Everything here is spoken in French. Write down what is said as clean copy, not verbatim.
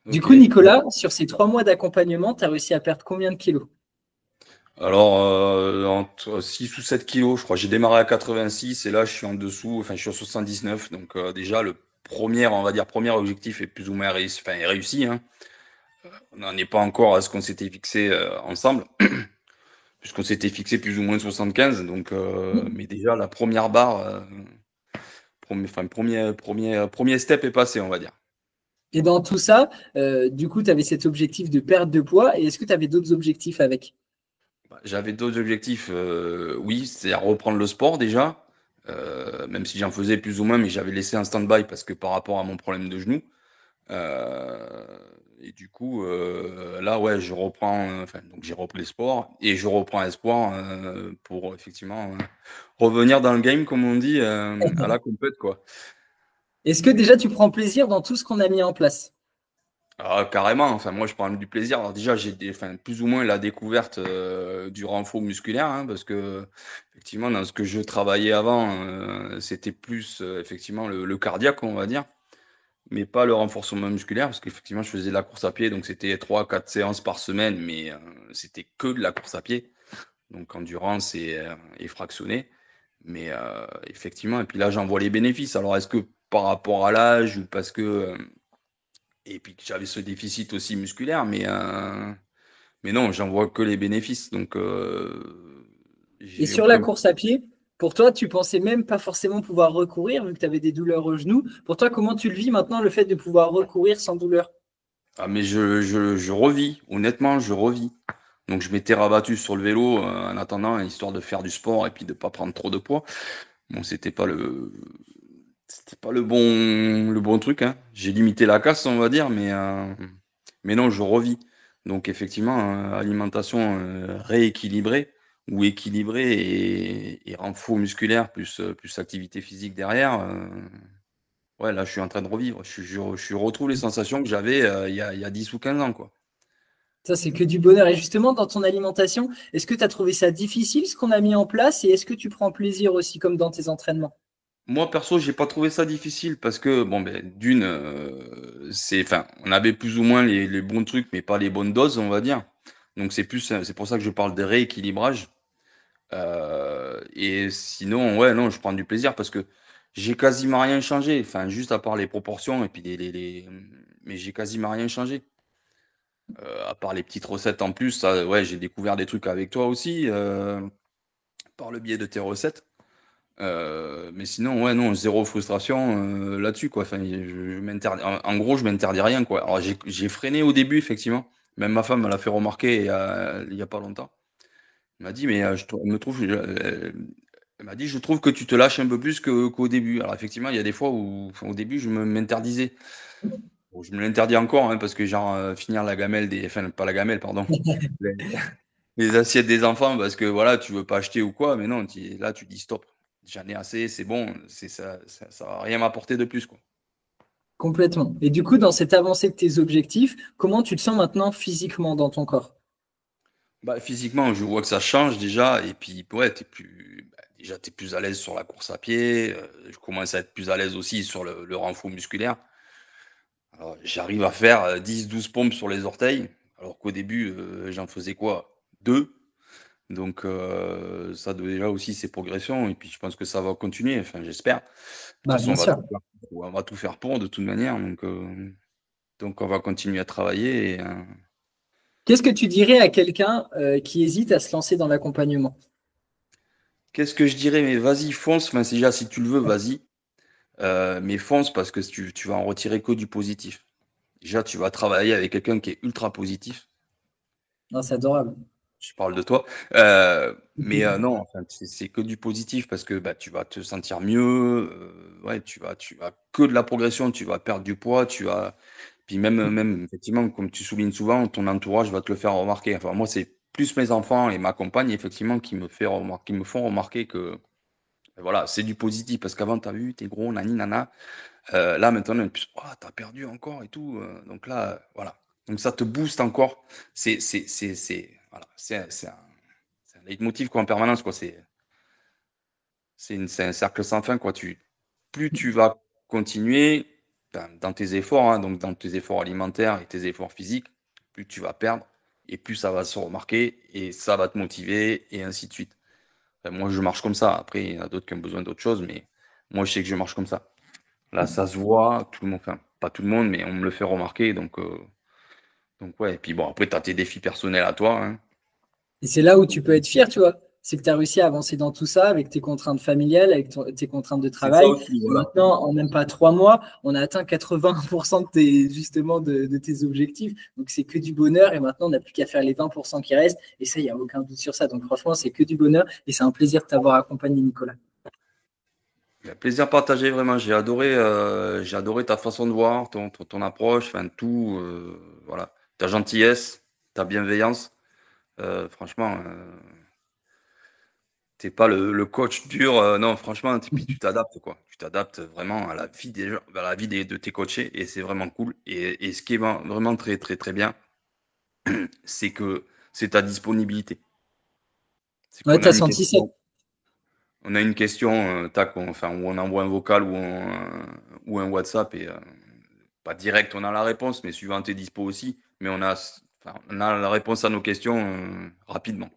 Du Ok. coup, Nicolas, sur ces 3 mois d'accompagnement, tu as réussi à perdre combien de kilos? Alors, entre 6 ou 7 kilos, je crois. J'ai démarré à 86 et là, je suis en dessous, enfin, je suis à 79. Donc, déjà, le premier, on va dire, premier objectif est plus ou moins réussi, enfin, est réussi, hein. On n'en est pas encore à ce qu'on s'était fixé ensemble, puisqu'on s'était fixé plus ou moins 75. Donc, mais déjà, la première barre, enfin, premier step est passé, on va dire. Et dans tout ça, du coup, tu avais cet objectif de perte de poids. Et est-ce que tu avais d'autres objectifs avec? Bah, j'avais d'autres objectifs, oui, c'est à reprendre le sport déjà, même si j'en faisais plus ou moins, mais j'avais laissé un stand-by parce que par rapport à mon problème de genou. Euh, et du coup, là, ouais, je reprends, enfin, donc j'ai repris le sport et je reprends espoir pour effectivement revenir dans le game, comme on dit, à la compète, quoi. Est-ce que déjà tu prends plaisir dans tout ce qu'on a mis en place? Ah, carrément, enfin, moi je prends du plaisir. Alors, déjà, enfin, plus ou moins la découverte du renfort musculaire, hein, parce que, effectivement, dans ce que je travaillais avant, c'était plus effectivement le cardiaque, on va dire, mais pas le renforcement musculaire, parce qu'effectivement, je faisais de la course à pied, donc c'était 3 4 séances par semaine, mais c'était que de la course à pied, donc endurance et fractionné. Mais effectivement, et puis là, j'en vois les bénéfices. Alors, est-ce que par rapport à l'âge ou parce que. Et puis que j'avais ce déficit aussi musculaire, mais non, j'en vois que les bénéfices. Donc, Et j'ai sur la aucun. course à pied, pour toi, tu pensais même pas forcément pouvoir recourir vu que tu avais des douleurs au genou. Pour toi, comment tu le vis maintenant, le fait de pouvoir recourir sans douleur? Ah, mais je revis, honnêtement, je revis. Donc, je m'étais rabattu sur le vélo en attendant, histoire de faire du sport et puis de pas prendre trop de poids. Bon, c'était pas le bon truc, hein. J'ai limité la casse, on va dire, mais non, je revis. Donc, effectivement, alimentation rééquilibrée ou équilibrée et renfort musculaire plus activité physique derrière. Ouais, là, je suis en train de revivre. Je retrouve les sensations que j'avais il y a 10 ou 15 ans, quoi. Ça, c'est que du bonheur. Et justement, dans ton alimentation, est-ce que tu as trouvé ça difficile, ce qu'on a mis en place, et est-ce que tu prends plaisir aussi, comme dans tes entraînements? Moi, perso, j'ai pas trouvé ça difficile parce que, bon, ben, d'une, enfin, on avait plus ou moins les bons trucs, mais pas les bonnes doses, on va dire. Donc, c'est pour ça que je parle de rééquilibrage. Et sinon, ouais, non, je prends du plaisir parce que j'ai quasiment rien changé. Enfin, juste à part les proportions et puis mais j'ai quasiment rien changé. À part les petites recettes en plus, ça, ouais, j'ai découvert des trucs avec toi aussi, par le biais de tes recettes. Mais sinon, ouais, non, zéro frustration là-dessus, quoi. Enfin, je m'interdis, en gros, je m'interdis rien, quoi. Alors, j'ai freiné au début, effectivement. Même ma femme me l'a fait remarquer il y a pas longtemps. Elle m'a dit, mais elle m'a dit, je trouve que tu te lâches un peu plus qu'au début. Alors, effectivement, il y a des fois où, enfin, au début, je m'interdisais. Bon, je me l'interdis encore, hein, parce que, genre, finir la gamelle enfin, pas la gamelle, pardon. Les, les assiettes des enfants, parce que, voilà, tu veux pas acheter ou quoi, mais non, là, tu dis stop. J'en ai assez, c'est bon, ça va rien m'apporter de plus, quoi. Complètement. Et du coup, dans cette avancée de tes objectifs, comment tu te sens maintenant physiquement dans ton corps? Bah, physiquement, je vois que ça change déjà, et puis, ouais, déjà, t'es plus à l'aise sur la course à pied, je commence à être plus à l'aise aussi sur le renfort musculaire. Alors, j'arrive à faire 10 12 pompes sur les orteils, alors qu'au début, j'en faisais quoi? Deux. Donc, ça déjà aussi, c'est progression, et puis je pense que ça va continuer, enfin, j'espère. De toute Bah, façon, bien sûr. on va tout faire pour, de toute manière, donc on va continuer à travailler. Qu'est-ce que tu dirais à quelqu'un qui hésite à se lancer dans l'accompagnement? Qu'est-ce que je dirais? Mais vas-y, fonce. Enfin, déjà, si tu le veux, vas-y. Mais fonce parce que tu vas en retirer que du positif. Déjà, tu vas travailler avec quelqu'un qui est ultra positif. Non, c'est adorable. Je parle de toi. Mais non, enfin, c'est que du positif parce que bah, tu vas te sentir mieux. Ouais, tu vas que de la progression. Tu vas perdre du poids. Puis même, effectivement, comme tu soulignes souvent, ton entourage va te le faire remarquer. Enfin, moi, c'est plus mes enfants et ma compagne, effectivement, qui me font remarquer que voilà, c'est du positif parce qu'avant, tu as vu, t'es gros, nani, nana. Là, maintenant, on est plus, oh, t'as perdu encore et tout. Donc là, voilà. Donc ça te booste encore. Voilà, c'est un leitmotiv quoi, en permanence. Quoi. C'est un cercle sans fin. Quoi. Plus tu vas continuer, dans tes efforts, hein, donc dans tes efforts alimentaires et tes efforts physiques, plus tu vas perdre et plus ça va se remarquer et ça va te motiver et ainsi de suite. Enfin, moi, je marche comme ça. Après, il y en a d'autres qui ont besoin d'autres choses, mais moi, je sais que je marche comme ça. Là, ça se voit, tout le monde, enfin, pas tout le monde, mais on me le fait remarquer. Donc ouais, et puis bon, après, tu as tes défis personnels à toi, hein. Et c'est là où tu peux être fier, tu vois. C'est que tu as réussi à avancer dans tout ça avec tes contraintes familiales, avec tes contraintes de C'est ça travail. aussi, Et voilà. maintenant, en même pas 3 mois, on a atteint 80% justement de tes objectifs. Donc, c'est que du bonheur. Et maintenant, on n'a plus qu'à faire les 20% qui restent. Et ça, il n'y a aucun doute sur ça. Donc, franchement, c'est que du bonheur. Et c'est un plaisir de t'avoir accompagné, Nicolas. Plaisir partagé, vraiment. J'ai adoré ta façon de voir, ton approche, enfin tout, voilà. Ta gentillesse, ta bienveillance. Franchement, t'es pas le coach dur. Non, franchement, puis tu t'adaptes, quoi. Tu t'adaptes vraiment à la vie des gens, à la vie de tes coachés, et c'est vraiment cool. Et ce qui est vraiment très, très, très bien, c'est que c'est ta disponibilité. C'est Ouais, qu'on a t'as une senti ça. question, tac, enfin, où on envoie un vocal ou un WhatsApp et pas direct, on a la réponse, mais suivant tes dispos aussi. Mais enfin, on a la réponse à nos questions rapidement.